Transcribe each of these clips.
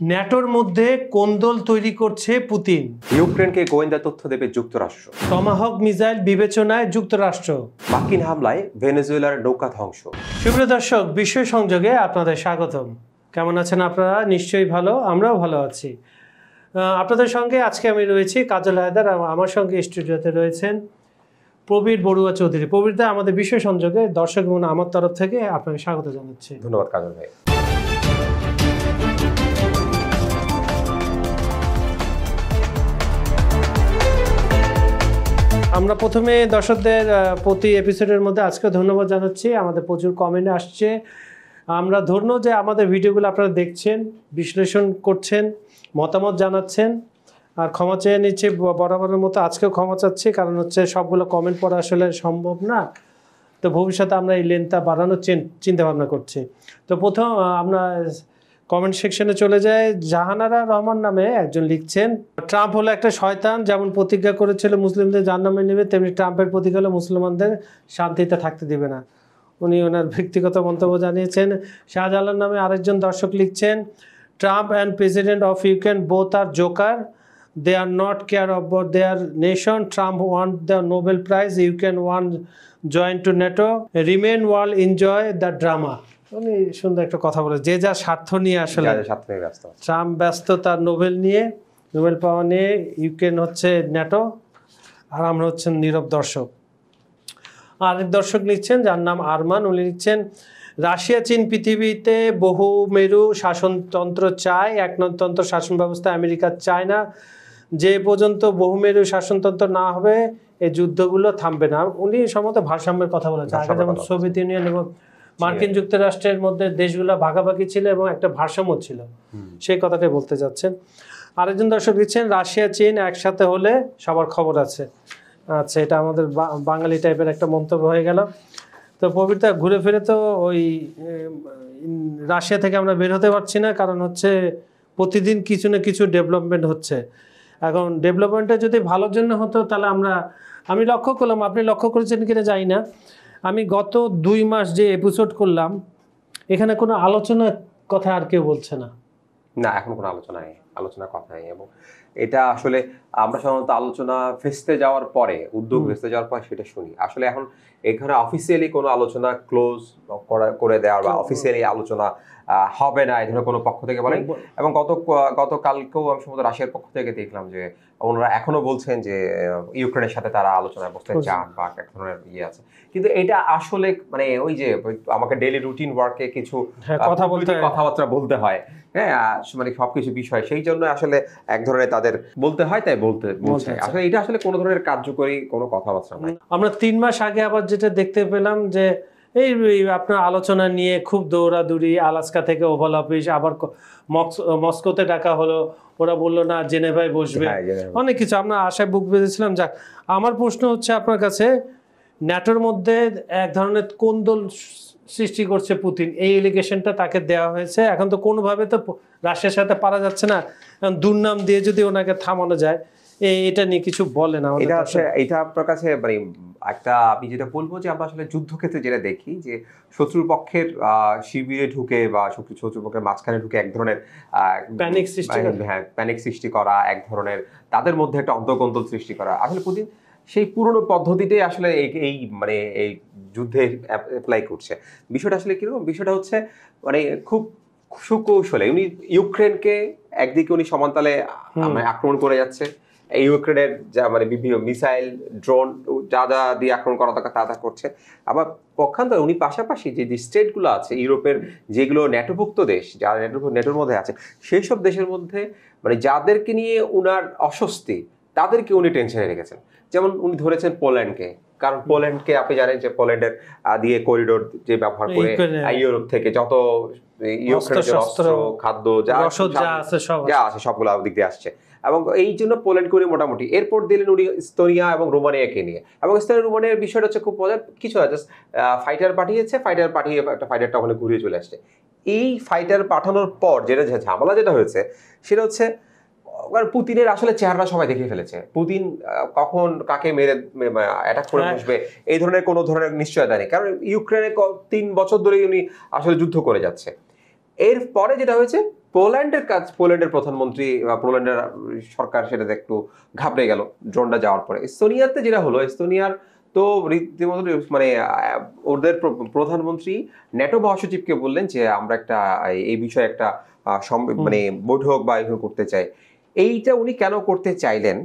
ন্যাটোর মধ্যে কোন্দল তৈরি করছে পুতিন। ইউক্রেনকে গোয়েন্দা তথ্য দেবে যুক্তরাষ্ট্র। টমাহক মিসাইল বিবেচনায় যুক্তরাষ্ট্র। মার্কিন হামলায় ভেনেজুয়েলার নৌকা ধ্বংস। সুপ্রিয় দর্শক, বিশ্ব সংযোগে আপনাদের স্বাগতম। কেমন আছেন আপনারা? নিশ্চয়ই ভালো, আমরাও ভালো আছি। আপনাদের সঙ্গে আজকে আমি রয়েছি কাজল হায়দার, আমার সঙ্গে স্টুডিওতে রয়েছেন প্রবীর বড়ুয়া চৌধুরী। প্রবীরদা, আমাদের বিশ্ব সংযোগে দর্শক এবং আমার তরফ থেকে আপনাকে স্বাগত জানাচ্ছি। ধন্যবাদ কাজল ভাই। আমরা প্রথমে দর্শকদের প্রতি এপিসোডের মধ্যে আজকে ধন্যবাদ জানাচ্ছি। আমাদের প্রচুর কমেন্ট আসছে। আমরা ধন্য যে আমাদের ভিডিওগুলো আপনারা দেখছেন, বিশ্লেষণ করছেন, মতামত জানাচ্ছেন, আর ক্ষমা চেয়ে নিচ্ছি বরাবরের মতো। আজকেও ক্ষমা চাচ্ছি, কারণ হচ্ছে সবগুলো কমেন্ট পড়া আসলে সম্ভব না। তো ভবিষ্যতে আমরা এই লেন্থটা বাড়ানোর চিন্তা ভাবনা করছি। তো প্রথম আমরা কমেন্ট সেকশনে চলে যায়। জাহানারা রহমান নামে একজন লিখছেন, ট্রাম্প হলো একটা শয়তান, যেমন প্রতিজ্ঞা করেছিল মুসলিমদের জাহান্নামে নেবে, তেমনি ট্রাম্পের প্রতিজ্ঞা হলো মুসলমানদের শান্তিতে থাকতে দেবে না। উনি ওনার ব্যক্তিগত মন্তব্য জানিয়েছেন। শাহজালাল নামে আরেকজন দর্শক লিখছেন, Trump and president of Ukraine both are joker, they are not care about their nation, Trump want the Nobel prize, Ukraine want join to NATO, remain world enjoy the drama. উনি সুন্দর একটা কথা বলে, যে যা স্বার্থ নিয়ে আসলে ট্রাম্প ব্যস্ত তার নোবেল নিয়ে, নোবেল পাওয়া নিয়ে, ইউক্রেন হচ্ছে ন্যাটো, আর আমরা হচ্ছেন নীরব দর্শক। আরেক দর্শক লিখছেন, যার নাম আরমান, উনি লিখছেন, রাশিয়া চীন পৃথিবীতে বহুমেরু শাসনতন্ত্র চায়, একনায়কতন্ত্র শাসন ব্যবস্থা আমেরিকা চায় না। যে পর্যন্ত বহুমেরু শাসনতন্ত্র না হবে এই যুদ্ধগুলো থামবে না। উনি সম্ভবত ভারসাম্যের কথা বলেছেন। আগে যেমন সোভিয়েত ইউনিয়ন এবং মার্কিন যুক্তরাষ্ট্রের মধ্যে দেশগুলো ভাগাভাগি ছিল এবং একটা ভারসাম্য ছিল, সেই কথাটাই বলতে যাচ্ছেন। আরেকজন দর্শক দিচ্ছেন, রাশিয়া চীন একসাথে হলে সবার খবর আছে। আচ্ছা, এটা আমাদের বাঙালি টাইপের একটা মন্তব্য হয়ে গেল। তো পবিত্রা ঘুরে ফিরে তো ওই রাশিয়া থেকে আমরা বের হতে পারছি না, কারণ হচ্ছে প্রতিদিন কিছু না কিছু ডেভেলপমেন্ট হচ্ছে। এখন ডেভেলপমেন্টটা যদি ভালোর জন্য হতো তাহলে আমি লক্ষ্য করলাম, আপনি লক্ষ্য করেছেন কিনা জানি না, আমি গত 2 মাস যে এপিসোড করলাম এখানে কোনো আলোচনার কথা আর কেউ বলছে না। এখন কোনো আলোচনার কথা নেই। এবং এটা আসলে আমরা সাধারণত আলোচনা ফেসতে যাওয়ার পরে, উদ্যোগ ফেসতে যাওয়ার পরে সেটা শুনি। আসলে এখন এখানে অফিসিয়ালি কোনো আলোচনা ক্লোজ করে দেওয়ার বা অফিসিয়ালি আলোচনা হবে না এই ধরনের কোনো পক্ষ থেকে বলেন। এবং গতকালকেও আমি সম্ভবত রাশিয়ার পক্ষ থেকে দেখলাম যে ওনারা এখনো বলছেন যে ইউক্রেনের সাথে তারা আলোচনায় বসতে চান বা এক ধরনের আছে। কিন্তু এটা আসলে মানে ওই যে আমাকে ডেইলি রুটিন ওয়ার্কে কিছু কথাবার্তা বলতে হয়, হ্যাঁ, মানে সবকিছু বিষয়, সেই জন্য আসলে এক ধরনের তাদের বলতে হয়, তাই বলছে। আসলে এটা আসলে কোনো ধরনের কার্যকরী কোনো কথাবার্তা নাই। আমরা 3 মাস আগে আবার যেটা দেখতে পেলাম যে এই আপনার আলোচনা নিয়ে খুব দৌড়াদৌড়ি, আলাস্কা থেকে ওভাল অফিস, আবার মস্কোতে ডাকা হলো, ওরা বললো না জেনেভায় বসবে, অনেক কিছু আমরা আশায় বুক বেঁধেছিলাম। যাক, আমার প্রশ্ন হচ্ছে আপনার কাছে, ন্যাটোর মধ্যে এক ধরনের কোন্দল সৃষ্টি করছে পুতিন, এই এলিগেশনটা তাকে দেওয়া হয়েছে। এখন তো কোনোভাবে তো রাশিয়ার সাথে পারা যাচ্ছে না, দুর্নাম দিয়ে যদি ওনাকে থামানো যায়, এটা নিয়ে কিছু বলেন। এটা আপনার কাছে মানে একটা, আমি যেটা বলবো যে আমরা আসলে যুদ্ধক্ষেত্রে যেটা দেখি যে শত্রুর পক্ষের শিবিরে ঢুকে বা শত্রুপক্ষের মাঝখানে ঢুকে এক ধরনের প্যানিক সৃষ্টি করা, এক ধরনের তাদের মধ্যে একটা অন্তর্কন্দল সৃষ্টি করা। আসলে পুতিন সেই পুরনো পদ্ধতিটাই আসলে এই যুদ্ধে অ্যাপ্লাই করছে। বিষয়টা আসলে কিরকম? বিষয়টা হচ্ছে মানে খুব সুকৌশলে উনি ইউক্রেনকে একদিকে উনি সমান্তালে আক্রমণ করে যাচ্ছে। ইউক্রেনের যা মানে বিভিন্ন মিসাইল, ড্রোন যা দিয়ে আক্রমণ করা দরকার তা করছে। আবার পক্ষান্তরে উনি পাশাপাশি যে স্টেটগুলো আছে ইউরোপের, যেগুলো ন্যাটোভুক্ত দেশ, যারা ন্যাটোর মধ্যে আছে, সেই সব দেশের মধ্যে মানে যাদেরকে নিয়ে উনার অস্বস্তি, তাদেরকে উনি টেনশনে রেখেছেন। যেমন উনি ধরেছেন পোল্যান্ডকে, কারণ পোল্যান্ডকে আপনি জানেন যে পোল্যান্ডের দিয়ে করিডোর যে ব্যবহার করে ইউরোপ থেকে যত ইউক্রেনের অস্ত্র, খাদ্য যা আছে সবগুলো দিক দিয়ে আসছে। এবং এই জন্য পোল্যান্ড করে মোটামুটি এরপর দিলেন উনি এস্তোনিয়া এবং রোমানিয়াকে নিয়ে। এবং এস্তোনিয়া রোমানিয়ার বিষয়টা হচ্ছে খুব মজার কিছু, জাস্ট ফাইটার পাঠিয়ে একটা ফাইটারটা ওখানে ঘুরিয়ে চলে আসছে। এই ফাইটার পাঠানোর পর যেটা ঝামেলা যেটা হয়েছে সেটা হচ্ছে পুতিনের আসলে চেহারা সবাই দেখে ফেলেছে। পুতিন কখন কাকে মেরে অ্যাটাক করে বসবে এই ধরনের কোনো ধরনের নিশ্চয়তা নেই, কারণ ইউক্রেনে 3 বছর ধরে উনি আসলে যুদ্ধ করে যাচ্ছে। এরপরে যেটা হয়েছে, পোল্যান্ডের প্রধানমন্ত্রী বা পোল্যান্ডের সরকার সেটাতে একটু ঘাবড়ে গেল ড্রোনটা যাওয়ার পরে। এস্তোনিয়াতে যেটা হলো, এস্তোনিয়ার তো রীতিমতো মানে ওদের প্রধানমন্ত্রী ন্যাটো মহাসচিবকে বললেন যে আমরা একটা এই বিষয়ে একটা মানে বৈঠক বা এগুলো করতে চাই। এইটা উনি কেন করতে চাইলেন,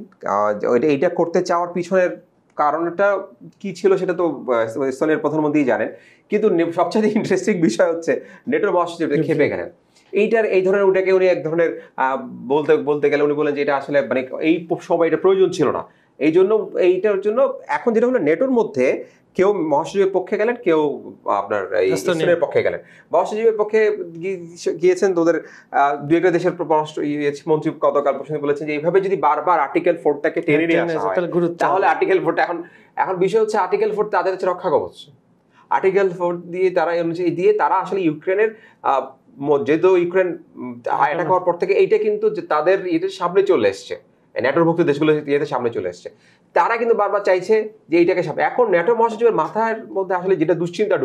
এইটা করতে চাওয়ার পিছনের কারণটা কি ছিল সেটা তো এস্তোনিয়ার প্রধানমন্ত্রী জানেন, কিন্তু সবচেয়ে ইন্টারেস্টিং বিষয় হচ্ছে নেটোর মহাসচিব খেপে গেলেন। এই ধরনের ওটাকে উনি এক ধরনের বলতে গেলে উনি বলেন যে এটা আসলে মানে এই সময় এটা প্রয়োজন ছিল না। এই জন্য এইটার জন্য এখন যেটা হলো, নেটোর মধ্যে কেউ মহাসচিবের পক্ষে গেলেন, কেউ আপনার এস্তোনিয়ার পক্ষে গেলেন। মহাসচিবের পক্ষে গিয়েছেন তোদের দুই একটা দেশের পররাষ্ট্র মন্ত্রী গতকাল প্রসঙ্গে বলেছেন যে এইভাবে যদি বারবার আর্টিকেল 4টাকে টেনে নিয়ে আসা হয় তাহলে আর্টিকেল 4টা এখন বিষয় হচ্ছে আর্টিকেল 4 তাদের হচ্ছে রক্ষা কবচ। আর্টিকেল 4 দিয়ে তারা অনুযায়ী দিয়ে তারা আসলে ইউক্রেনের যেহেতু ইউক্রেন অ্যাটাক হওয়ার পর থেকে এইটা কিন্তু তাদের এদের সামনে চলে এসছে, ন্যাটোভুক্ত দেশগুলো এদের সামনে চলে এসছে। তারা কিন্তু বারবার চাইছে যে এইটাকে সামনে। এখন ন্যাটো মহাসচিবের মাথার মধ্যে আসলে যেটা দুশ্চিন্তা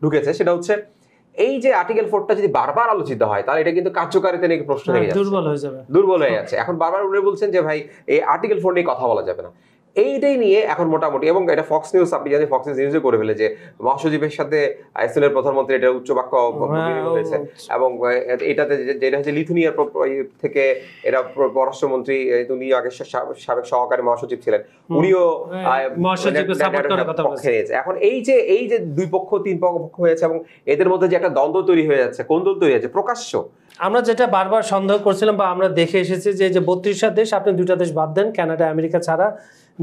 ঢুকেছে সেটা হচ্ছে এই যে আর্টিকেল 4টা যদি বারবার আলোচিত হয় তাহলে এটা কিন্তু কার্যকারিতা নিয়ে প্রশ্ন থেকে যাচ্ছে, দুর্বল হয়ে যাচ্ছে। এখন বারবার উনি বলছেন যে ভাই এই আর্টিকেল 4 নিয়ে কথা বলা যাবে না। এইটাই নিয়ে এখন মোটামুটি, এবং এটা ফক্স নিউজ, আপনি জানেন ফক্স নিউজে করে ফেলে যে মহাসচিবের সাথে এস্তোনিয়ার প্রধানমন্ত্রী এটা উচ্চ বাক্য হয়েছে, এবং এটাতে যেটা হচ্ছে লিথুনিয়ার থেকে এরা পররাষ্ট্রমন্ত্রী, উনি আগে সাবেক সহকারী মহাসচিব ছিলেন, উনিও পক্ষে নিয়েছে। এখন এই যে দুই পক্ষ তিন পক্ষ হয়েছে এবং এদের মধ্যে যে একটা দ্বন্দ্ব তৈরি হয়ে যাচ্ছে, কোন্দল তৈরি হয়েছে প্রকাশ্য। আমরা যেটা বারবার সন্দেহ করছিলাম বা আমরা দেখে এসেছি যে 32টা দেশ, আপনি 2টা দেশ বাদ দেন, কানাডা আমেরিকা ছাড়া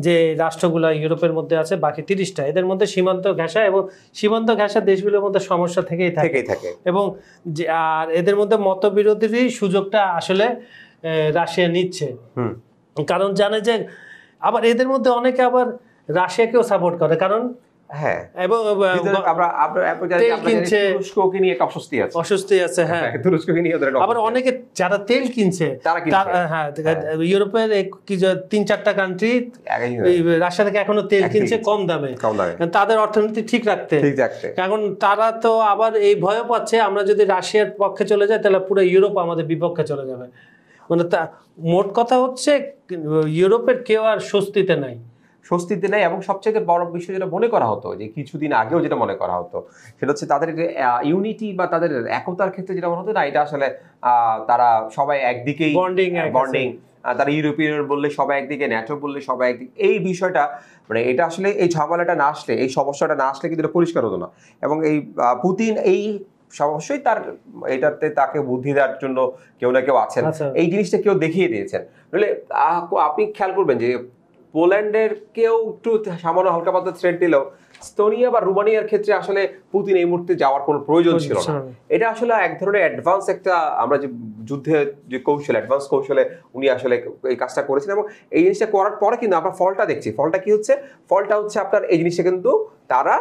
যে রাষ্ট্রগুলো ইউরোপের মধ্যে আছে বাকি 30টা, এদের মধ্যে সীমান্ত ঘেঁষা এবং সীমান্ত ঘেঁষা দেশগুলোর মধ্যে সমস্যা থেকেই থাকে এবং আর এদের মধ্যে মতবিরোধেরই সুযোগটা আসলে রাশিয়া নিচ্ছে। কারণ জানে যে আবার এদের মধ্যে অনেকে আবার রাশিয়াকেও সাপোর্ট করে, কারণ হ্যাঁ, এবং তুরস্ককে নিয়ে একটা অস্বস্তি আছে। হ্যাঁ, তুরস্ককে নিয়ে আবার অনেকে যারা তেল কিনছে, হ্যাঁ, ইউরোপের 3-4টা কান্ট্রি রাশিয়া থেকে এখনো তেল কিনছে কম দামে তাদের অর্থনীতি ঠিক রাখতে। এখন তারা তো আবার এই ভয় পাচ্ছে আমরা যদি রাশিয়ার পক্ষে চলে যাই তাহলে পুরো ইউরোপ আমাদের বিপক্ষে চলে যাবে। মানে মোট কথা হচ্ছে ইউরোপের কেউ আর স্বস্তিতে নাই। এবং সবচেয়ে বড় বিষয় যেটা মনে করা হতো, যে কিছুদিন আগেও যেটা মনে করা হতো সেটা হচ্ছে তাদের ইউনিটি বা তাদের একতার ক্ষেত্রে যেটা মনে হতো না, এটা আসলে তারা সবাই একদিকেই বন্ডিং, তারা ইউরোপিয়ান বললে সবাই একদিকে, ন্যাটো বললে সবাই একদিকে। এই বিষয়টা মানে এটা আসলে এই ঝামেলাটা না আসলে, এই সমস্যাটা না আসলে কিন্তু এটা পরিষ্কার হতো না। এবং এই পুতিন এই অবশ্যই এটাতে তাকে বুদ্ধি দেওয়ার জন্য কেউ না কেউ আছেন, এই জিনিসটা কেউ দেখিয়ে দিয়েছেন। নইলে আপনি খেয়াল করবেন যে পোল্যান্ডের কেউ একটু সামান্য হালকা পাতলা থ্রেট দিলেও এস্তোনিয়া বা রোমানিয়ার ক্ষেত্রে আসলে পুতিন এই মুহূর্তে যাওয়ার কোনো প্রয়োজন ছিল না। এটা আসলে এক ধরনের অ্যাডভান্স একটা, আমরা যে যুদ্ধের যে কৌশল, অ্যাডভান্স কৌশলে উনি আসলে এই কাজটা করেছেন। এবং এই জিনিসটা করার পরে কিন্তু আমরা ফলটা দেখছি। ফলটা কি হচ্ছে? ফলটা হচ্ছে আপনার এই জিনিসটা কিন্তু তারা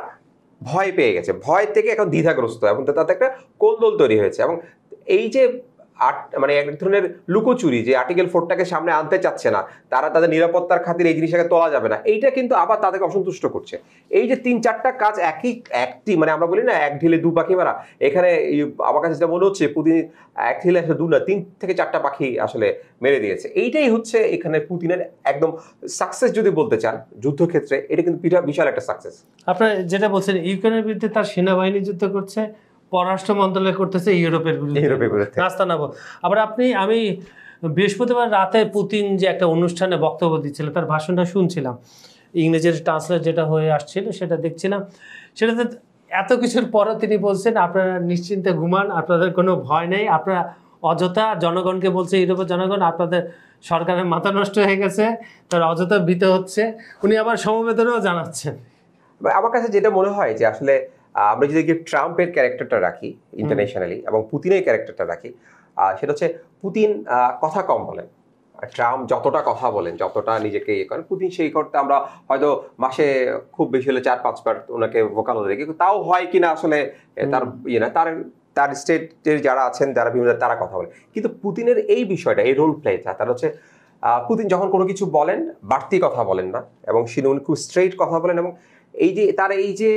ভয় পেয়ে গেছে, ভয় থেকে এখন দ্বিধাগ্রস্ত, এবং তাতে একটা কোন্দল তৈরি হয়েছে। এবং এই যে মানে এক ধরনের লুকোচুরি, যে আর্টিকেল 4টাকে সামনে আনতে চাচ্ছে না তারা, তাদের নিরাপত্তার খাতির এই জিনিসটাকে তোলা যাবে না, এইটা কিন্তু আবার তাদেরকে অসন্তুষ্ট করছে। এই যে 3-4টা কাজ একটি মানে আমরা বলি না এক ঢিলে দু পাখি মারা, এখানে আমার কাছে যেটা মনে হচ্ছে পুতিন এক ঢিলে আসলে 2 না 3 থেকে 4টা পাখি আসলে মেরে দিয়েছে। এইটাই হচ্ছে এখানে পুতিনের একদম সাকসেস যদি বলতে চান যুদ্ধক্ষেত্রে, এটা কিন্তু বিশাল একটা সাকসেস। আপনার যেটা বলছেন ইউক্রেনের বিরুদ্ধে তার সেনাবাহিনী যুদ্ধ করছে, পররাষ্ট্র মন্ত্রণালয় করতেছে ইউরোপের বিরুদ্ধে রাস্তা নাবো। আবার আমি বৃহস্পতিবার রাতে পুতিন যে একটা অনুষ্ঠানে বক্তব্য দিচ্ছিল, তার ভাষণটা শুনছিলাম, ইংরেজির ট্রান্সলেট যেটা হয়ে আসছিল সেটা দেখছিলাম। সেটাতে এত কিছুর পরও তিনি বলছেন আপনারা নিশ্চিন্তে ঘুমান, আপনাদের কোনো ভয় নেই, আপনারা অযথা জনগণকে বলছে, ইউরোপের জনগণ আপনাদের সরকারের মাথা নষ্ট হয়ে গেছে, তারা অযথা ভীত হচ্ছে। উনি আবার সমবেদনাও জানাচ্ছেন। আমার কাছে যেটা মনে হয় যে আসলে আমরা যদি ট্রাম্পের ক্যারেক্টারটা রাখি ইন্টারন্যাশনালি এবং পুতিনের ক্যারেক্টারটা রাখি, সেটা হচ্ছে পুতিন কথা কম বলেন, ট্রাম্প যতটা কথা বলেন, যতটা নিজেকে ইয়ে করেন, পুতিন সেই করতে আমরা হয়তো মাসে খুব বেশি হলে 4-5 বার ওনাকে ভোকাল হতে দেখি, তাও হয় কিনা আসলে তার ইয়ে না, তার স্টেটের যারা আছেন যারা বিভিন্ন তারা কথা বলেন। কিন্তু পুতিনের এই বিষয়টা, এই রোল প্লেটা তার হচ্ছে পুতিন যখন কোনো কিছু বলেন বাড়তি কথা বলেন না, এবং উনি খুব স্ট্রেইট কথা বলেন, এবং এই যে তার এই যে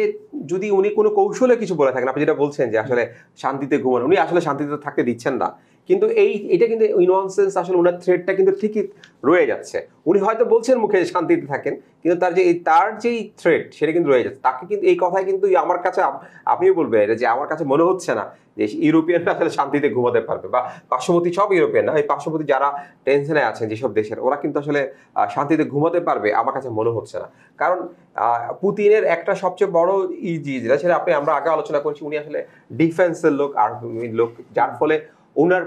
যদি উনি কোনো কৌশলে কিছু বলে থাকেন, আপনি যেটা বলছেন যে আসলে শান্তিতে ঘুমান, উনি আসলে শান্তিতে থাকতে দিচ্ছেন না, কিন্তু এটা কিন্তু ননসেন্স, আসলে ওনার থ্রেডটা কিন্তু ঠিকই রয়ে যাচ্ছে। উনি হয়তো বলছেন মুখে শান্তিতে থাকেন, কিন্তু তার যেই থ্রেড সেটা কিন্তু রয়ে যাচ্ছে। তাকে কিন্তু এই কথায় কিন্তু আমার কাছে, আপনিও বলবেন যে আমার কাছে মনে হচ্ছে না যে ইউরোপিয়ানরা আসলে শান্তিতে ঘুমাতে পারবে, বা পার্শ্ববর্তী সব ইউরোপিয়ান না, এই পার্শ্ববর্তী যারা টেনশনে আছেন যেসব দেশের, ওরা কিন্তু আসলে শান্তিতে ঘুমাতে পারবে আমার কাছে মনে হচ্ছে না। কারণ পুতিনের একটা সবচেয়ে বড় যেটা সেটা আমরা আগে আলোচনা করেছি, উনি আসলে ডিফেন্সের লোক, আর্মির লোক, যার ফলে ওনার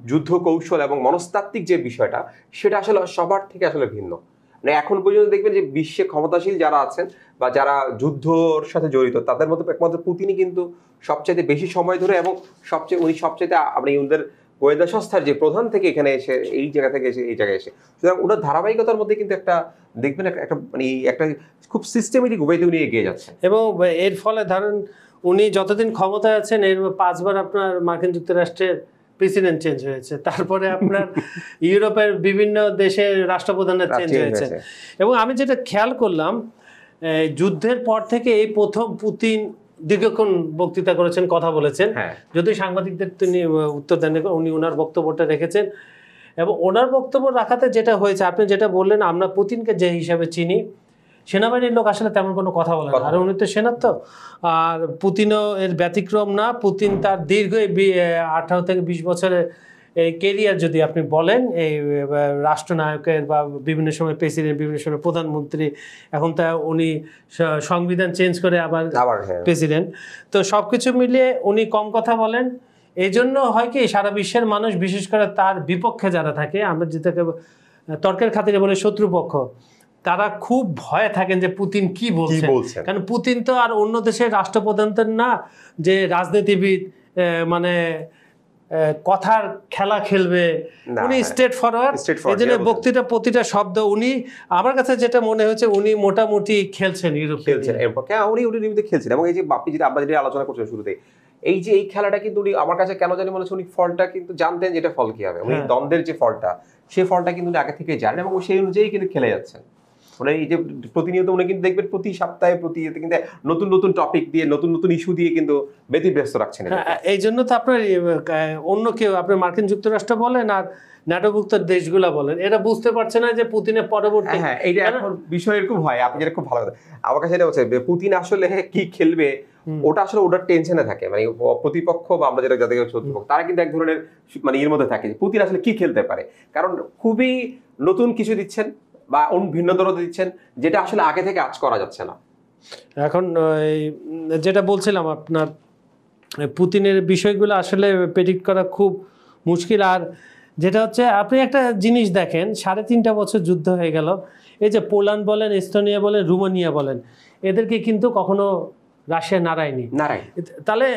যুদ্ধ কৌশল এবং মনস্তাত্ত্বিক যে বিষয়টা সেটা আসলে সবার থেকে আসলে ভিন্ন। মানে এখন পর্যন্ত দেখবেন যে বিশ্বে ক্ষমতাশীল যারা আছেন বা যারা যুদ্ধর সাথে জড়িত, তাদের মধ্যে একমাত্র পুতিনই কিন্তু সবচাইতে বেশি সময় ধরে এবং উনি সবচাইতে ওদের গোয়েন্দা সংস্থার যে প্রধান থেকে এখানে এসে, এই জায়গা থেকে এসে এই জায়গায় এসে, সুতরাং ওনার ধারাবাহিকতার মধ্যে কিন্তু একটা দেখবেন একটা মানে একটা খুব সিস্টেমেটিক ওয়েতে উনি এগিয়ে যাচ্ছেন। এবং এর ফলে ধরেন উনি যতদিন ক্ষমতায় আছেন এর 5 বার আপনার মার্কিন যুক্তরাষ্ট্রের প্রেসিডেন্ট চেঞ্জ হয়েছে, তারপরে আপনার ইউরোপের বিভিন্ন দেশের রাষ্ট্রপ্রধানের চেঞ্জ হয়েছে। এবং আমি যেটা খেয়াল করলাম, যুদ্ধের পর থেকে এই প্রথম পুতিন দীর্ঘক্ষণ বক্তৃতা করেছেন, কথা বলেছেন, যদিও সাংবাদিকদের তিনি উত্তর দেন, উনি ওনার বক্তব্যটা রেখেছেন। এবং ওনার বক্তব্য রাখাতে যেটা হয়েছে, আপনি যেটা বললেন, আমরা পুতিনকে যে হিসাবে চিনি, সেনাবাহিনীর লোক আসলে তেমন কোনো কথা বলে না, আর উনি তো সেনার তো। আর পুতিনও এর ব্যতিক্রম না। পুতিন তার দীর্ঘ 18 থেকে 20 বছরের এই কেরিয়ার যদি আপনি বলেন, এই রাষ্ট্রনায়কের বা বিভিন্ন সময় প্রেসিডেন্ট, বিভিন্ন সময় প্রধানমন্ত্রী, এখন তা উনি সংবিধান চেঞ্জ করে আবার প্রেসিডেন্ট, তো সব কিছু মিলিয়ে উনি কম কথা বলেন। এই জন্য হয় কি, সারা বিশ্বের মানুষ, বিশেষ করে তার বিপক্ষে যারা থাকে, আমরা যেটাকে তর্কের খাতিরে বলে শত্রুপক্ষ, তারা খুব ভয়ে থাকেন যে পুতিন কি বলছেন। কারণ পুতিন তো আর অন্য দেশের রাষ্ট্রপ্রধানদের না যে রাজনীতিবিদ, মানে কথার খেলা খেলবে, উনি স্ট্রেট ফরওয়ার্ড। এই জন্য বক্তৃতা প্রতিটা শব্দ উনি, আমার কাছে যেটা মনে হয়েছে, উনি মোটামুটি খেলছেন, ইউরোপ খেলছেন, উনি নিয়মিত খেলছেন। এবং এই যে আপনি যেটা আমরা যেটা আলোচনা করছিলাম শুরুতে, এই যে এই খেলাটা কিন্তু উনি, আমার কাছে কেন জানি মনে হচ্ছে উনি ফলটা কিন্তু জানতেন, যেটা ফল কি হবে, উনি দ্বন্দ্বের যে ফলটা, সেই ফলটা কিন্তু উনি আগে থেকে জানেন এবং সেই অনুযায়ী কিন্তু খেলে যাচ্ছেন। মানে এই যে প্রতিনিয়ত উনি কিন্তু দেখবেন প্রতি সপ্তাহে প্রতি ইয়েতে কিন্তু নতুন নতুন টপিক দিয়ে, নতুন নতুন ইস্যু দিয়ে কিন্তু ব্যতিব্যস্ত রাখছেন। এই জন্য তো আপনার অন্য কেউ, আপনার মার্কিন যুক্তরাষ্ট্র বলেন আর ন্যাটোভুক্ত দেশগুলা বলেন, এরা বুঝতে পারছে না যে পুতিনের পরবর্তী, এইটা এখন বিষয় এরকম হয়। আপনি যেটা খুব ভালো কথা, আমার কাছে এটা হচ্ছে পুতিন আসলে কি খেলবে, ওটা আসলে ওটার টেনশনে থাকে। মানে প্রতিপক্ষ বা আমরা যেটা যাদেরকে শত্রুপক্ষ, তারা কিন্তু এক ধরনের মানে এর মধ্যে থাকে যে পুতিন আসলে কি খেলতে পারে, কারণ খুবই নতুন কিছু দিচ্ছেন বা ভিন্ন ধরনের দিচ্ছেন, যেটা আসলে আগে থেকে আজ করা যাচ্ছে না। এখন যেটা বলছিলাম, আপনার পুতিনের বিষয়গুলো আসলে প্রেডিক্ট করা খুব মুশকিল। আর যেটা হচ্ছে, আপনি একটা জিনিস দেখেন, 3.5 বছর যুদ্ধ হয়ে গেল, এই যে পোল্যান্ড বলেন, এস্তোনিয়া বলেন, রোমানিয়া বলেন, এদেরকে কিন্তু কখনো রাশিয়া নাড়ায়নি। তাহলে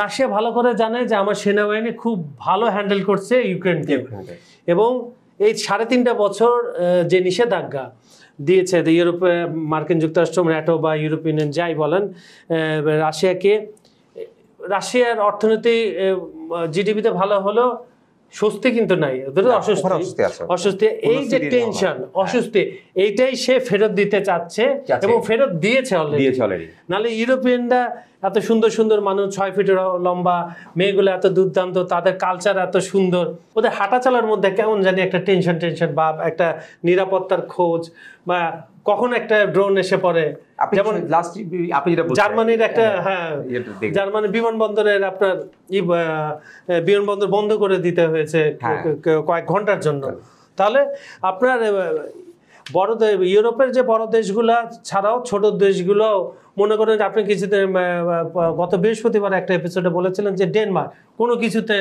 রাশিয়া ভালো করে জানে যে আমার সেনাবাহিনী খুব ভালো হ্যান্ডেল করছে ইউক্রেনকে। এবং এই 3.5 বছর যে নিষেধাজ্ঞা দিয়েছে ইউরোপে, মার্কিন যুক্তরাষ্ট্র, ন্যাটো বা ইউরোপিয়ান যাই বলেন, রাশিয়ার অর্থনীতি জিডিপিতে ভালো হলো, স্বস্তি কিন্তু নাই, অস্বস্তি। এই যে টেনশন, অস্বস্তি, এইটাই সে ফেরত দিতে চাচ্ছে এবং ফেরত দিয়েছে অলরেডি। নাহলে ইউরোপিয়ানরা এত সুন্দর সুন্দর মানুষ, 6 ফিটের লম্বা, মেয়েগুলো এত দুর্দান্ত, তাদের কালচার এত সুন্দর, ওদের হাঁটা চলার মধ্যে কেমন জানি একটা টেনশন বা একটা নিরাপত্তার খোঁজ, বা কখন একটা ড্রোন এসে পড়ে। যেমন জার্মানির একটা, জার্মানি বিমানবন্দরের আপনার বিমানবন্দর বন্ধ করে দিতে হয়েছে কয়েক ঘন্টার জন্য। তাহলে আপনার ইউরোপের যে বড় দেশগুলা ছাড়াও ছোট দেশগুলো, মনে করেন আপনি কিছুতে গত বৃহস্পতিবার একটা এপিসোডে বলেছিলেন যে ডেনমার্ক কোনো কিছুতে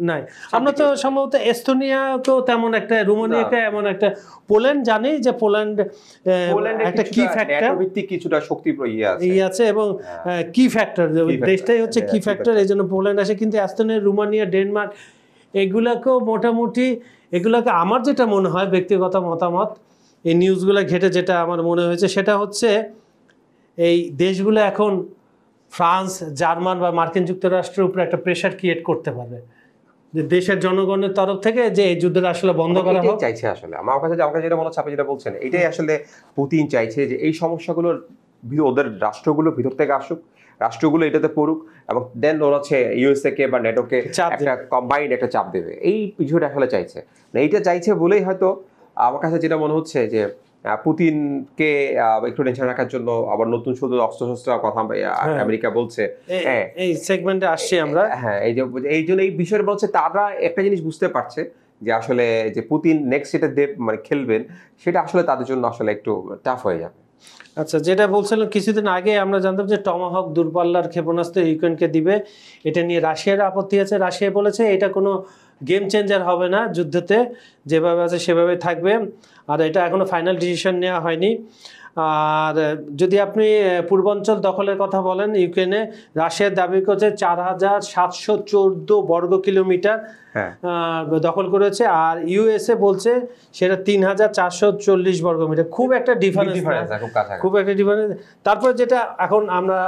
নাই। আমরা তো সম্ভবত এস্তোনিয়াকেও তেমন একটা, রোমানিয়াকে এমন একটা, পোল্যান্ড জানি যে পোল্যান্ড একটা কি ফ্যাক্টর, কিছুটা শক্তি আছে এবং কি ফ্যাক্টর, দেশটাই হচ্ছে কি ফ্যাক্টর, এই জন্য পোল্যান্ড আসে। কিন্তু এস্তোনিয়া, রোমানিয়া, ডেনমার্ক এগুলাকেও মোটামুটি, এগুলাকে আমার যেটা মনে হয়, ব্যক্তিগত মতামত, এই নিউজগুলো ঘেটে যেটা আমার মনে হয়েছে, সেটা হচ্ছে এই দেশগুলো এখন ফ্রান্স, জার্মান বা মার্কিন যুক্তরাষ্ট্রের উপরে একটা প্রেশার ক্রিয়েট করতে পারবে, যে দেশের জনগণের তরফ থেকে যে এই যুদ্ধটা আসলে বন্ধ করা হোক। চাইছে আসলে আমার কাছে যেটা মনে হচ্ছে, আপনি যেটা বলছেন, এটাই আসলে পুতিন চাইছে, যে এই সমস্যাগুলোর ওদের রাষ্ট্রগুলো ভিতর থেকে আসুক, রাষ্ট্রগুলো এটাতে পড়ুক, এবং দেন ওরা হচ্ছে ইউএসএ কে বা নেটোকে একটা কম্বাইন্ড একটা চাপ দেবে। এই বিষয়টা আসলে চাইছে, এইটা চাইছে বলেই হয়তো আমার কাছে যেটা মনে হচ্ছে যে পুতিনকে একটু টেনশন রাখার জন্য আবার নতুন শুধু অস্ত্র কথা আমেরিকা বলছে। এই সেগমেন্টে আসছি আমরা। হ্যাঁ, এই জন্য এই বিষয়টা বলছে, তারা একটা জিনিস বুঝতে পারছে যে আসলে যে পুতিন নেক্সট যেটা মানে খেলবেন সেটা আসলে তাদের জন্য আসলে একটু টাফ হয়ে যাবে। আচ্ছা, যেটা বলছিলাম কিছুদিন আগে আমরা জানতাম যে টমাহক দূরপাল্লার ক্ষেপণাস্ত্র ইউক্রেনকে দিবে, এটা নিয়ে রাশিয়ার আপত্তি আছে। রাশিয়া বলেছে এটা কোনো গেম চেঞ্জার হবে না, যুদ্ধতে যেভাবে আছে সেভাবে থাকবে, আর এটা এখনো ফাইনাল ডিসিশন নেওয়া হয়নি। আর যদি আপনি পূর্বাঞ্চল দখলের কথা বলেন, ইউক্রেনে রাশিয়ার দাবি করছে 4714 বর্গ কিলোমিটার দখল করেছে, আর ইউএসএ বলছে সেটা 3440 বর্গ মিটার। খুব একটা ডিফারেন্স, খুব একটা ডিফারেন্স। তারপর যেটা এখন আমরা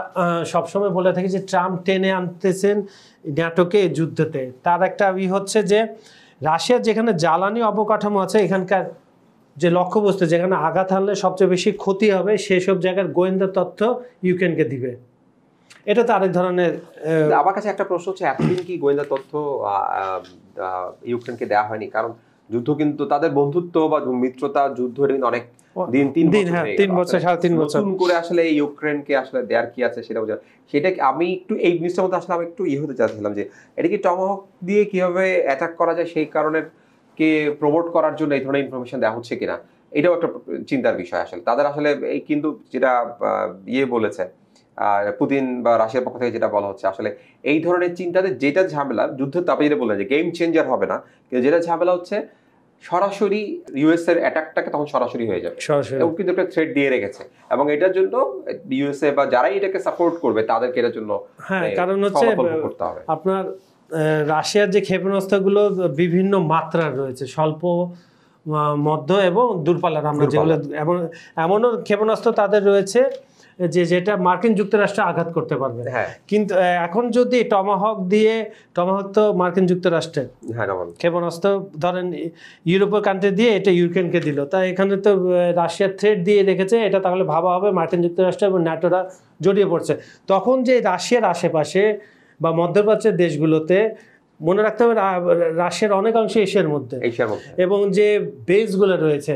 সবসময় বলে থাকি যে ট্রাম্প টেনে আনতেছেন ন্যাটোকে যুদ্ধতে, তার একটা হচ্ছে যে রাশিয়ার যেখানে জ্বালানি অবকাঠামো আছে, এখানকার যে লক্ষ্যবস্তু যেখানে আঘাত হানলে সবচেয়ে বেশি ক্ষতি হবে সেসব জায়গার গোয়েন্দা তথ্য ইউক্রেনকে দিবে। এটা তো আরেক ধরনের। আমার কাছে একটা প্রশ্ন হচ্ছে, এতদিন কি গোয়েন্দা তথ্য ইউক্রেনকে দেওয়া হয়নি? কারণ যুদ্ধ কিন্তু তাদের বন্ধুত্ব বা মিত্রতা যুদ্ধ কিন্তু অনেক দিন, 3 বছর 3.5 বছর নতুন করে আসলে ইউক্রেনকে আসলে দেয়ার কি আছে সেটা বোঝা। সেটা আমি একটু এই জিনিসটার মধ্যে আসলে আমি একটু হতে চাচ্ছিলাম যে এটা কি টমাহক দিয়ে কিভাবে অ্যাটাক করা যায় সেই কারণে কে প্রমোট করার জন্য এই ধরনের ইনফরমেশন দেওয়া হচ্ছে কিনা, এটাও একটা চিন্তার বিষয় আসলে তাদের। আসলে এই কিন্তু যেটা বলেছে পুতিন বা রাশিয়ার পক্ষ থেকে যেটা বলা হচ্ছে, আসলে এই ধরনের চিন্তাতে যেটা ঝামেলা যুদ্ধের, তাপে যেটা বললেন যে গেম চেঞ্জার হবে না, কিন্তু যেটা ঝামেলা হচ্ছে সরাসরি ইউএস এর অ্যাটাকটাকে তখন সরাসরি হয়ে যাবে, এবং কিন্তু একটা থ্রেট দিয়ে রেখেছে, এবং এটার জন্য ইউএসএ বা যারাই এটাকে সাপোর্ট করবে তাদেরকে এটার জন্য কারণ হচ্ছে আপনার রাশিয়ার যে ক্ষেপণাস্ত্রগুলো বিভিন্ন মাত্রার রয়েছে, স্বল্প, মধ্য এবং দূরপাল্লার। আমরা যেগুলো এমনও ক্ষেপণাস্ত্র তাদের রয়েছে যেটা মার্কিন যুক্তরাষ্ট্রে আঘাত করতে পারবে। কিন্তু এখন যদি টমাহক তো মার্কিন যুক্তরাষ্ট্রের ক্ষেপণাস্ত্র ধরেন ইউরোপীয় কান্ট্রি দিয়ে এটা ইউক্রেনকে দিল, তাই এখানে তো রাশিয়ার থ্রেট দিয়ে রেখেছে, এটা তাহলে ভাবা হবে মার্কিন যুক্তরাষ্ট্র এবং ন্যাটোরা জড়িয়ে পড়ছে। তখন যে রাশিয়ার আশেপাশে বা মধ্যপ্রাচ্যের দেশগুলোতে, মনে রাখতে হবে রাশিয়ার অনেক অংশ এশিয়ার মধ্যে, এবং যে বেসগুলো রয়েছে,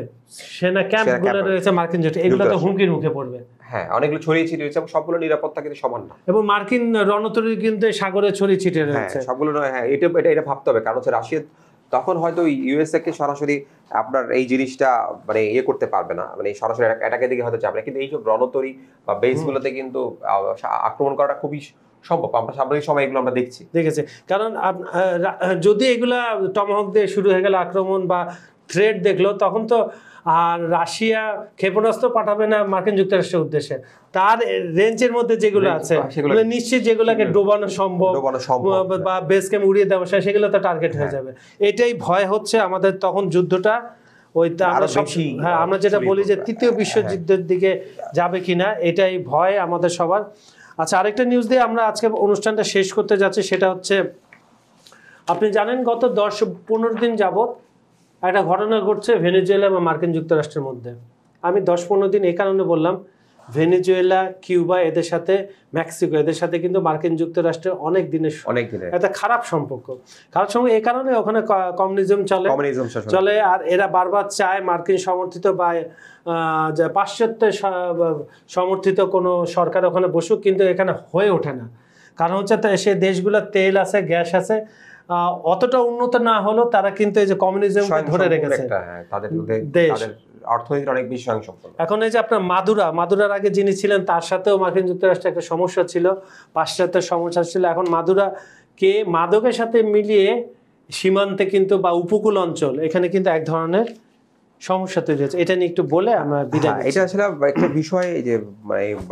সেনা ক্যাম্পগুলো রয়েছে মার্কিন যুক্তরাষ্ট্র, এগুলো তো হুমকির মুখে পড়বে। হ্যাঁ, অনেকগুলো ছড়িয়ে ছিটিয়ে রয়েছে এবং সবগুলো নিরাপত্তা কিন্তু সমান না, এবং মার্কিন রণতরী কিন্তু সাগরে ছড়িয়ে ছিটিয়ে রয়েছে সবগুলো। হ্যাঁ, এটা ভাবতে হবে, কারণ হচ্ছে রাশিয়া তখন হয়তো ইউএসএ কে সরাসরি আপনার এই জিনিসটা মানে করতে পারবে না, মানে সরাসরি অ্যাটাকের দিকে হয়তো যাবে না, কিন্তু এই সব রণতরী বা বেসগুলোতে কিন্তু আক্রমণ করাটা খুবই সম্ভব। আমরা সাম্প্রতিক সময় এগুলো আমরা দেখেছি। কারণ যদি এগুলা টমাহক দিয়ে শুরু হয়ে গেল আক্রমণ বা থ্রেট দেখলো, তখন তো আর রাশিয়া ক্ষেপণাস্ত্র পাঠাবে না মার্কিন যুক্তরাষ্ট্রের উদ্দেশ্যে, তার রেঞ্জের মধ্যে যেগুলো আছে সেগুলো নিশ্চিত যেগুলোকে ডোবানো সম্ভব বা বেস ক্যাম্প উড়িয়ে দেওয়া সেগুলো তো টার্গেট হয়ে যাবে। এটাই ভয় হচ্ছে আমাদের তখন যুদ্ধটা আমরা যেটা বলি যে তৃতীয় বিশ্বযুদ্ধের দিকে যাবে কিনা, এটাই ভয় আমাদের সবার। আচ্ছা, আরেকটা নিউজ দিয়ে আমরা আজকে অনুষ্ঠানটা শেষ করতে যাচ্ছি, সেটা হচ্ছে আপনি জানেন গত 10-15 দিন যাবত একটা ঘটনা ঘটছে ভেনেজুয়েলা এবং মার্কিন যুক্তরাষ্ট্রের মধ্যে। আমি 10-15 দিন এই কারণে বললাম, ভেনেজুয়েলা, কিউবা, এদের সাথে মেক্সিকো, এদের সাথে কিন্তু মার্কিন যুক্তরাষ্ট্রের অনেক দিনের একটা খারাপ সম্পর্ক। এই কারণে ওখানে কমিউনিজম চলে, আর এরা বারবার চায় মার্কিন সমর্থিত বা পাশ্চাত্যের সমর্থিত কোনো সরকার ওখানে বসুক, কিন্তু এখানে হয়ে ওঠে না। কারণ হচ্ছে সে দেশগুলোর তেল আছে, গ্যাস আছে, অতটা উন্নত না হলো তারা কিন্তু এই যে কমিউনিজমকে ধরে রেখেছে দেশ, অর্থনীতির অনেক বেশি স্বয়ংসম্পূর্ণ। এখন এই যে আপনার মাদুরার আগে যিনি ছিলেন তার সাথেও মার্কিন যুক্তরাষ্ট্রের একটা সমস্যা ছিল, পাশ্চাত্যের সমস্যা ছিল। এখন মাদুরাকে মাদকের সাথে মিলিয়ে সীমান্তে কিন্তু বা উপকূল অঞ্চল, এখানে কিন্তু এক ধরনের সমস্যা তৈরি হচ্ছে। এটা নিয়ে একটু বলে আমরা বিদায়। এটা আসলে একটা বিষয় যে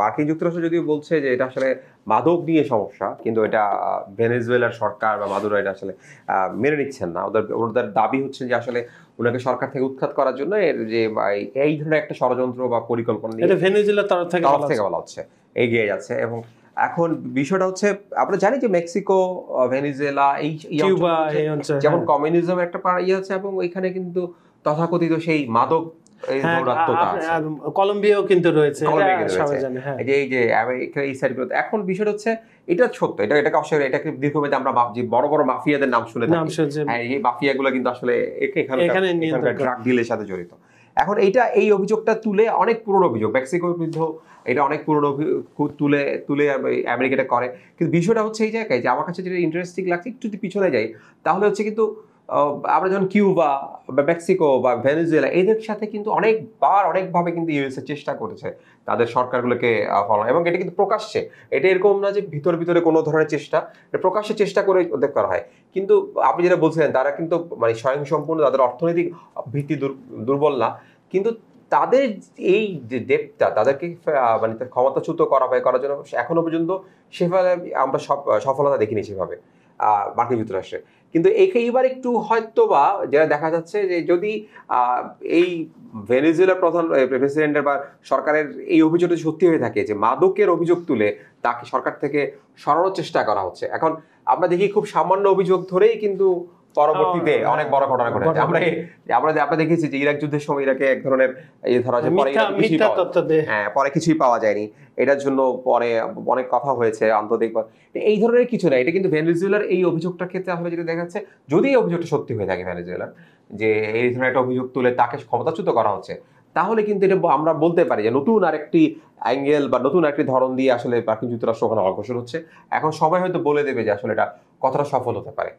মার্কিন যুক্তরাষ্ট্র যদিও বলছে যে এটা আসলে মাদক নিয়ে সমস্যা, কিন্তু এটা ভেনেজুয়েলার সরকার বা মাদুরা এটা আসলে মেনে নিচ্ছেন না। ওদের দাবি হচ্ছে যে আসলে ওনাকে সরকার থেকে উৎখাত করার জন্য যে এই ধরনের একটা ষড়যন্ত্র বা পরিকল্পনা নিয়ে ভেনেজুয়েলার তরফ থেকে বলা হচ্ছে, এগিয়ে যাচ্ছে। এবং এখন বিষয়টা হচ্ছে আমরা জানি যে মেক্সিকো, ভেনেজুয়েলা, কিউবা, যেমন কমিউনিজম একটা ইয়ে আছে, এবং ওইখানে কিন্তু তথাকথিত সেই মাদক এই হ্যাঁ, দৌরাত্ম্যতা আছে। কলম্বিয়াও কিন্তু রয়েছে, কলম্বিয়া এটা কিন্তু সবাই রয়েছে। জানে। হ্যাঁ, এই যে আমেরিকা এই সাইডগুলোতে এখন বিষয়টা হচ্ছে এটা সত্য, এটাকে অবশ্যই এটাকে দীর্ঘমেয়াদে আমরা যে বড় বড় মাফিয়াদের নাম শুনে নাম থাকি। শুনছে, হ্যাঁ, এই মাফিয়াগুলো কিন্তু আসলে এখানকার এখানে নিয়ন্ত্রণ করে। ড্রাগ ডিলের সাথে জড়িত। এখন এই অভিযোগটা তুলে অনেক পুরনো অভিযোগ, মেক্সিকোর বিরুদ্ধে এটা অনেক পুরনো তুলে তুলে আমেরিকা এটা করে। কিন্তু বিষয়টা হচ্ছে এই জায়গায় যে আমার কাছে যেটা ইন্টারেস্টিং লাগছে, একটু যদি পিছনে যাই তাহলে হচ্ছে কিন্তু আমরা যখন কিউবা বা মেক্সিকো বা ভেনেজুয়েলা এদের সাথে কিন্তু অনেকভাবে কিন্তু ইউএসএ চেষ্টা করেছে তাদের সরকারগুলোকে ফলানো, এবং এটা কিন্তু প্রকাশ্যে, এটা এরকম না যে ভিতরে কোনো ধরনের চেষ্টা, এটা প্রকাশ্যে চেষ্টা করে ওদের করা হয়। কিন্তু আপনি যেটা বলছিলেন তারা কিন্তু মানে স্বয়ংসম্পূর্ণ, তাদের অর্থনৈতিক ভিত্তি দুর্বল না, কিন্তু তাদের এই যে ডেপটা তাদেরকে মানে ক্ষমতাচ্যুত করার জন্য এখনো পর্যন্ত সেভাবে আমরা সফলতা দেখিনি সেভাবে মার্কিন যুক্তরাষ্ট্রে। কিন্তু এইবার একটু হয়তোবা যেটা দেখা যাচ্ছে যে যদি এই ভেনেজুয়েলার প্রধান প্রেসিডেন্টের বা সরকারের এই অভিযোগটা সত্যি হয়ে থাকে যে মাদকের অভিযোগ তুলে তাকে সরকার থেকে সরানোর চেষ্টা করা হচ্ছে, এখন আমরা দেখি খুব সামান্য অভিযোগ ধরেই কিন্তু পরবর্তীতে অনেক বড় ঘটনা ঘটেছে। আমরা দেখেছি যে ইরাক যুদ্ধের সময় ইরাকে এক ধরনের এই ধরা যায় পরে কিছুই পাওয়া যায়নি, এটার জন্য পরে অনেক কথা হয়েছে আন্তর্জাতিক। এই ধরনের কিছু না, এটা কিন্তু ভেনেজুয়েলার এই অভিযোগটার ক্ষেত্রে আসলে যেটা দেখা যাচ্ছে, যদি এই অভিযোগটা সত্যি হয়ে থাকে ভেনেজুয়েলার যে এই ধরনের একটা অভিযোগ তুলে তাকে ক্ষমতাচ্যুত করা হচ্ছে, তাহলে কিন্তু এটা আমরা বলতে পারি যে নতুন আরেকটি অ্যাঙ্গেল বা নতুন আরেকটি ধরন দিয়ে আসলে মার্কিন যুক্তরাষ্ট্র ওখানে অগ্রসর হচ্ছে। এখন সবাই হয়তো বলে দেবে যে আসলে এটা কতটা সফল হতে পারে।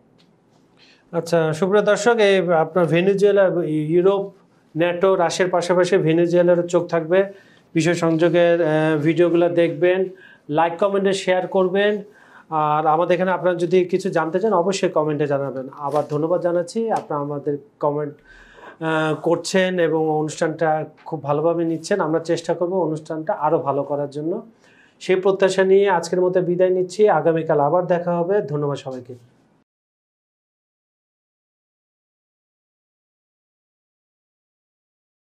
আচ্ছা, সুপ্রিয় দর্শক, এই আপনার ভেনেজুয়েলা, ইউরোপ, ন্যাটো, রাশিয়ার পাশাপাশি ভেনেজুয়েলার চোখ থাকবে। বিষয় সংযোগের ভিডিওগুলো দেখবেন, লাইক কমেন্টে শেয়ার করবেন, আর আমাদের এখানে আপনারা যদি কিছু জানতে চান অবশ্যই কমেন্টে জানাবেন। আবার ধন্যবাদ জানাচ্ছি, আপনারা আমাদের কমেন্ট করছেন এবং অনুষ্ঠানটা খুব ভালোভাবে নিচ্ছেন। আমরা চেষ্টা করব অনুষ্ঠানটা আরও ভালো করার জন্য। সেই প্রত্যাশা নিয়ে আজকের মতো বিদায় নিচ্ছি। আগামীকাল আবার দেখা হবে। ধন্যবাদ সবাইকে।